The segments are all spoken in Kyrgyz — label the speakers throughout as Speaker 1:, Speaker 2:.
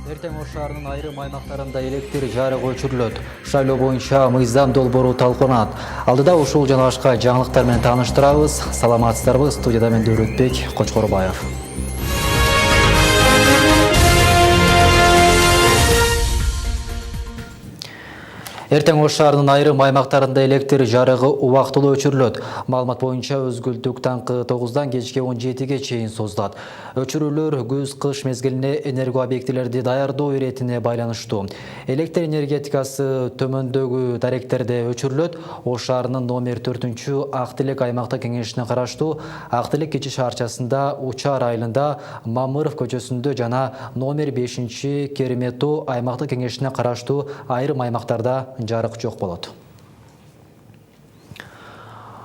Speaker 1: Эртең Ош шаарынын айрым аймактарында электр жарыгы өчүрүлөт. Шайлоо боюнча мыйзам долбоору талкууланат. Алдыда ушул жана башка жаңылыктар менен тааныштырабыз. Саламатсыздарбы, студияда мен Дөрөтбек Кочкорбаев. Эртең Ош шаарынын айрым аймактарында электр жарыгы убактылуу өчүрүлөт. Маалымат боюнча өзгүлтүк таңкы 9-дан кечки 17-ге чейин созулат. Өчүрүүлөр күз-кыш мезгилине энерго объектилерди даярдоо иретине байланыштуу. Электр энергетикасы төмөндөгү даректерде өчүрүлөт. Ош шаарынын номер 4-чү Ак Тилек аймактык кеңешине караштуу Ак Тилек кичи шаарчасында, Учар айылында, Мамыров көчөсүндө жана номер 5-чи Керемету аймактык кеңешине караштуу айрым аймактарда жарык жок болот.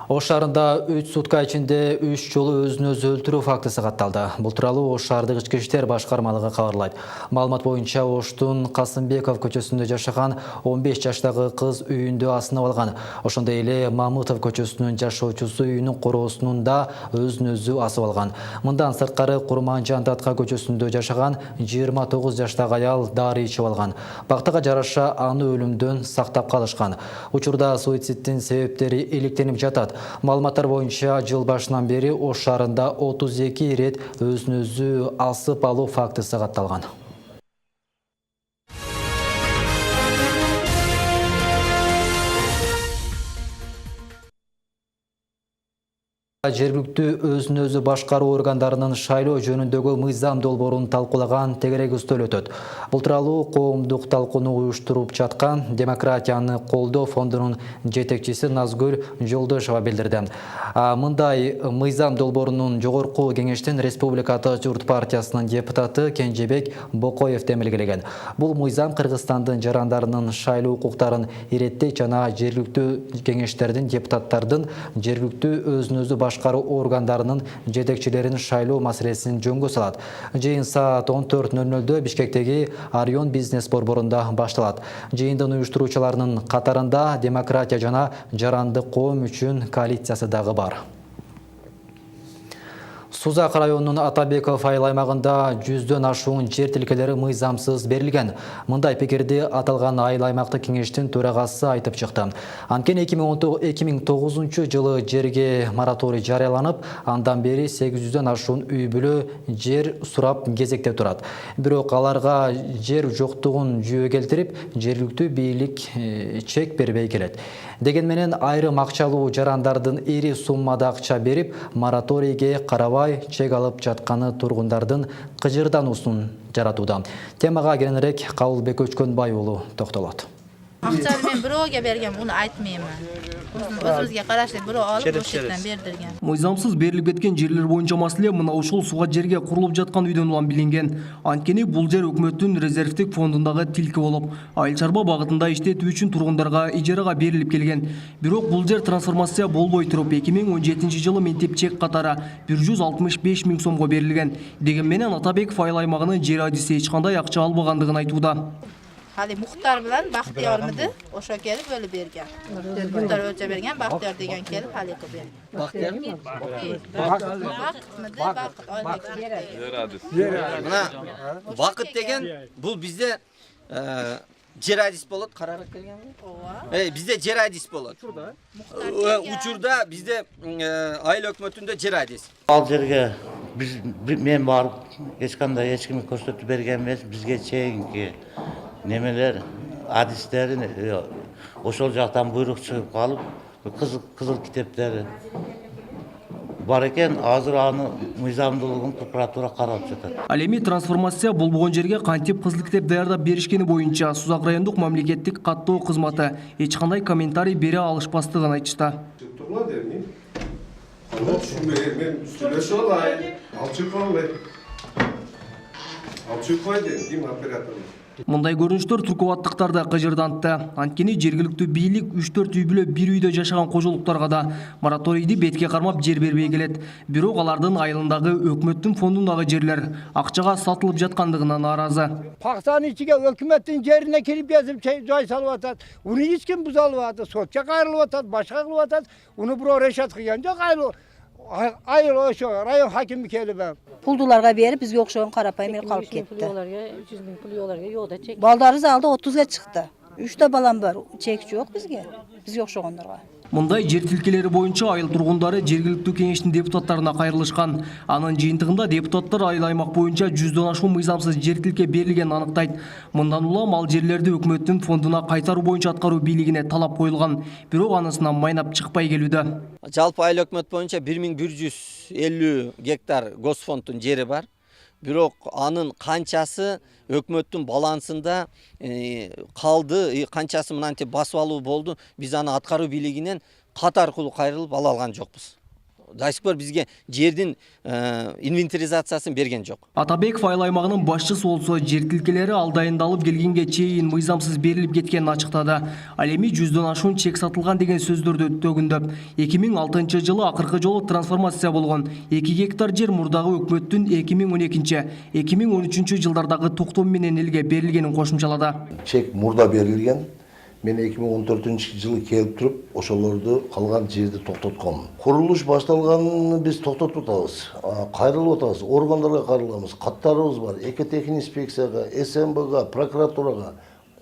Speaker 1: Ош шаарында 3 сутка ичинде 3 жолу өзүн өзү өлтүрүү фактысы катталды. Бул тууралуу Ош шаардык ички иштер башкармалыгы кабарлайт. Маалымат боюнча Оштун Касымбеков көчөсүндө жашаган 15 жаштагы кыз үйүндө асынып алган. Ошондой эле Мамытов көчөсүнүн жашоочусу үйүнүн короосунда өзүн өзү асып алган. Мындан сырткары Курманжан Датка көчөсүндө жашаган 29 жаштагы аял дары ичип алган. Бактыга жараша аны өлүмдөн сактап калышкан. Учурда суициддин себептери иликтенип жатат. Маалыматтар боюнча жыл башынан бери Ош шаарында 32 ирет өзүн өзү асып алуу фактысы катталган. Жергиликтүү өзүн өзү башкаруу органдарынын шайлоо жөнүндөгү мыйзам долбоорун талкуулаган тегерек үстөл өтөт. Бул тууралуу коомдук талкууну уюштуруп жаткан Демократияны колдоо фондунун жетекчиси Назгүл Жолдошова билдирди. Мындай мыйзам долбоорунун жогорку кеңештин Республика Ата журт партиясынын депутаты Кенжебек Бокоев демилгелеген. Бул мыйзам Кыргызстандын жарандарынын шайлоо укуктарын иреттейт жана жергиликтүү кеңештердин депутаттардын жергиликтүү өзүн өзү башкаруу органдарынын жетекчилерин шайлоо маселесин жөнгө салат. Жыйын саат 14:00 Бишкектеги Арион бизнес борборунда башталат. Жыйындын уюштуруучуларынын катарында Демократия жана Жарандык коом үчүн коалициясы дагы бар. Сузак районунун Атабеков айыл аймагында 100дөн ашуун жер тилкелери мыйзамсыз берилген. Мындай пикирди аталган айыл аймактык кеңештин төрагасы айтып чыкты. Анткени 2009 жылы жерге мораторий жарыяланып, андан бери 800дөн ашуун үй бүлө жер сурап кезекте турат. Бирок аларга жер жоктугун жүйө келтирип, жергиликтүү бийлик чек бербей келет. Деген менен айрым акчалуу жарандардын ири суммада акча берип, мораторийге карабай чек алып жатканы тургундардын кыжырдануусун жаратууда. Темага кененирээк Кабылбек Өчкөнбай уулу токтолот.
Speaker 2: Акчаны мен бирөөгө бергем, уну айтмаймын. Өзүбүзгө карашлуу бирөө алып ошондон бердирген.
Speaker 3: Мыйзамсыз берилип кеткен жерлер боюнча маселе мына ушул суга жерге курулуп жаткан үйдөн улам билинген. Анткени бул жер өкмөттүн резервдик фондундагы тилки болуп, айыл чарба багытында иштетүү үчүн тургундарга ижарага берилип келген. Бирок бул жер трансформация болбой туруп 2017 жылы мектеп чек катары 165 000 сомго берилген. Деген менен Атабеков айыл аймагынын жер адиси эч кандай акча албагандыгын айтууда.
Speaker 2: Хали Мухтар менен Бактыярмыды ошо келип өлүп берген. Мухтар өлчө берген, Бактыяр деген келип халыкы берген. Бактыярмы?
Speaker 4: Мына Бакыт деген бул бизде жер адис болот, карарак келгенби? Ооба. Бизде жер адис болот. Учурда бизде айыл өкмөтүндө жер адис.
Speaker 5: Ал жерге мен барып эч кандай эч кимге көрсөтүп берген эмес, бизге чейинки немелер адистерин ошол жактан буйрук чыгып калып, кызыл китептери бар экен. Азыр аны мыйзамдуулугун прокуратура карап жатат.
Speaker 3: Ал эми трансформация болбогон жерге кантип кызыл китеп даярдап беришкени боюнча Сузак райондук мамлекеттик каттоо кызматы эч кандай комментарий бере алышпастыгын айтышты. Мындай көрүнүштөр туркубаттыктарда кыжырдантты. Анткени жергиликтүү бийлик 3-4 үй бүлө бир үйдө жашаган кожолуктарга да мораторийди бетке кармап жер бербей келет. Бирок алардын айылындагы өкмөттүн фондундагы жерлер акчага сатылып жаткандыгына нааразы.
Speaker 6: Пактанын ичиге өкмөттүн жерине кирип язып жай салып атат. Уну эч ким буза албайт, сотко кайрылып атат, башка кылып атат. Уну бирөө решат кылган жок. Ayıl oşo rayon hakimi kelip.
Speaker 7: Puldularga berip bizge okşoğun karapayım el kalıp
Speaker 8: Pul
Speaker 7: ketdi.
Speaker 8: yolarga 300 ming pul yolarga yo'da çek.
Speaker 7: Baldarız aldı 30'ga çıktı. 3 ta balam var. Çekçi yok bizge okşoğunlarga.
Speaker 3: Мындай жер тилкелери боюнча айыл тургундары жергиликтүү кеңештин депутаттарына кайрылышкан. Анын жыйынтыгында депутаттар айыл аймак боюнча 100дон ашуун мыйзамсыз жер тилке берилгенин аныктайт. Мындан улам ал жерлерди өкмөттүн фондуна кайтаруу боюнча аткаруу бийлигине талап коюлган. Бирок анысынан майнап чыкпай келүүдө.
Speaker 4: Жалпы айыл өкмөт боюнча 1150 гектар госфонддун жери бар. Бирок анын канчасы өкмөттүн балансында калды, канчасы мынантип басып алуу болду. Биз аны аткаруу бийлигинен кат аркылуу кайрылып ала алган жокпуз. До сих пор бизге жердин инвентаризациясын берген жок.
Speaker 3: Атабеков айыл аймагынын башчысы болсо жер тилкелери ал дайындалып келгенге чейин мыйзамсыз берилип кеткенин ачыктады. Ал эми 100дон ашуун чек сатылган деген сөздөрдү төгүндөп. 2006 жылы акыркы жолу трансформация болгон 2 гектар жер мурдагы өкмөттүн 2012-2013 жылдардагы токтом менен элге берилгенин кошумчалады.
Speaker 9: Чек мурда берилген. Мен 2014 жылы келип туруп, ошолорду калган жерди токтотком. Курулуш башталганын биз токтотуп атабыз. Кайрылып атабыз, органдарга кайрыламыз. Каттарыбыз бар. Экотехник инспекцияга, СМБга, прокуратурага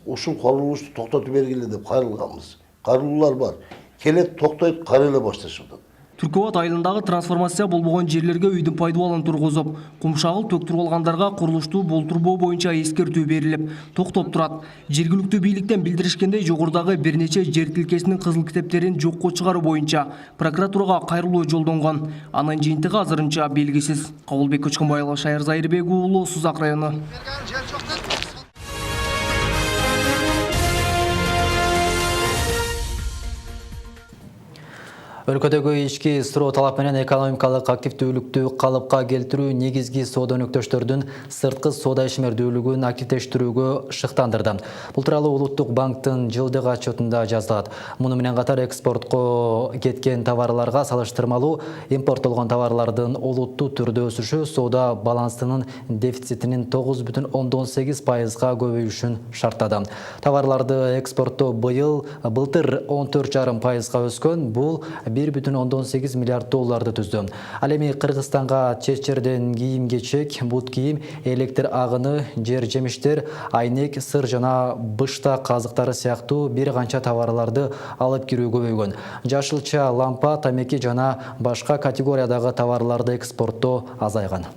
Speaker 9: ушул курулушту токтотуп бергиле деп кайрылганбыз. Кайрылуулар бар. Келет токтойт, кайрыла башташып атат.
Speaker 3: Түркөбат айылындагы трансформация болбогон жерлерге үйдүн пайдалануулун тургузуп, кумшагыл төктүрүп алгандарга курулушту болтурбоо боюнча эскертүү берилип, токтоп турат. Жергиликтүү бийликтен билдиришкендей жогорудагы бир нече жер тилкесинин кызыл китептерин жокко чыгаруу боюнча прокуратурага кайрылуу жолдонгон. Анын жыйынтыгы азырынча белгисиз. Кабылбек Көчкөнбайұлы, Шайыр Зайырбек уулу, Сузак району.
Speaker 1: Өлкөдөгү ички ысыроо талап менен экономикалык активдүүлүктү калыпка келтирүү негизги соода өнөктөштөрдүн сырткы соода ишмердүүлүгүн активдештирүүгө шыктандырды. Бул тууралуу Улуттук банктын жылдык отчетунда жазылат. Муну менен катар экспортко кеткен товарларга салыштырмалуу импорттолгон товарлардын олуттуу түрдө өсүшү соода балансынын дефицитинин 9,8%га көбөйүшүн шарттады. Товарларды экспорттоо былтыр 14,5%га өскөн. Бул 1,8 миллиард долларды түздү. Ал эми Кыргызстанга чечерден кийим-кечек, бут кийим, электр агыны, жер жемиштер, айнек, сыр жана бышта казыктары сыяктуу бир канча товарларды алып кирүү көбөйгөн. Жашылча, лампа, тамеки жана башка категориядагы товарларды экспорттоо азайган.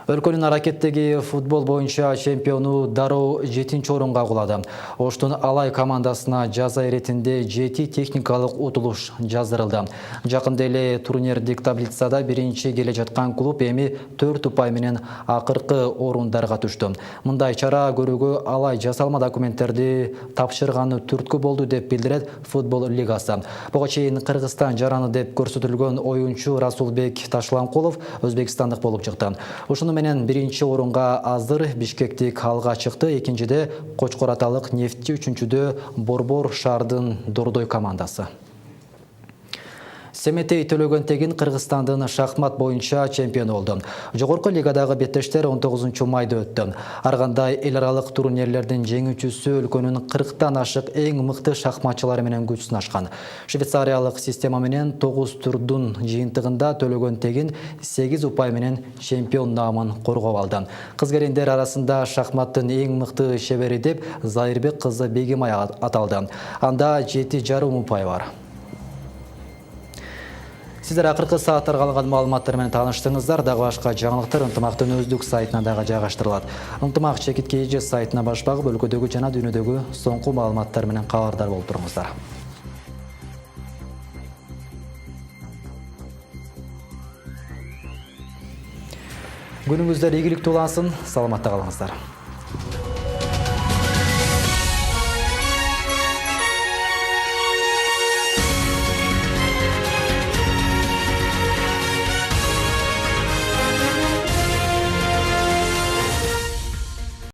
Speaker 1: Өлкөнүн аракеттеги футбол боюнча чемпиону дароо 7-орунга кулады. Оштун Алай командасына жаза иретинде 7 техникалык утулуш жаздырылды. Жакында эле турнирлик таблицада биринчи келе жаткан клуб эми 4 упай менен акыркы орундарга түштү. Мындай чара көрүүгө Алай жасалма документтерди тапшырганы түрткү болду деп билдирет футбол лигасы. Буга чейин Кыргызстан жараны деп көрсөтүлгөн оюнчу Расулбек Ташламкулов өзбекстандык болуп чыкты. Ушуну менен биринчи орунга азыр Бишкектик алга чыкты, экинчиде Кочкор аталык Нефти, үчүнчүдө Борбор шаардын Дордой командасы. Семетей Төлөгөнтегин Кыргызстандын шахмат боюнча чемпиону болду. Жогорку лигадагы беттештер 19 майда өттү. Аргандай эл аралык турнирлердин жеңүүчүсү өлкөнүн 40тан ашык эң мыкты шахматчылары менен күч сынашкан. Швейцариялык система менен 9 турдун жыйынтыгында Төлөгөнтегин 8 упай менен чемпион наамын коргоп алды. Кыз-келиндер арасында шахматтын эң мыкты шебери деп Зайырбек кызы Бегимай аталды. Анда 7,5 упай бар. Сиздер акыркы сааттарга алган маалыматтар менен тааныштыңыздар. Дагы башка жаңылыктар ынтымактын өздүк сайтына дагы жайгаштырылат. Ынтымак ЧК сайтына баш багып, өлкөдөгү жана дүйнөдөгү соңку маалыматтар менен кабардар болуп туруңуздар. Күнүңүздөр ийгиликтүү улансын, саламатта калыңыздар.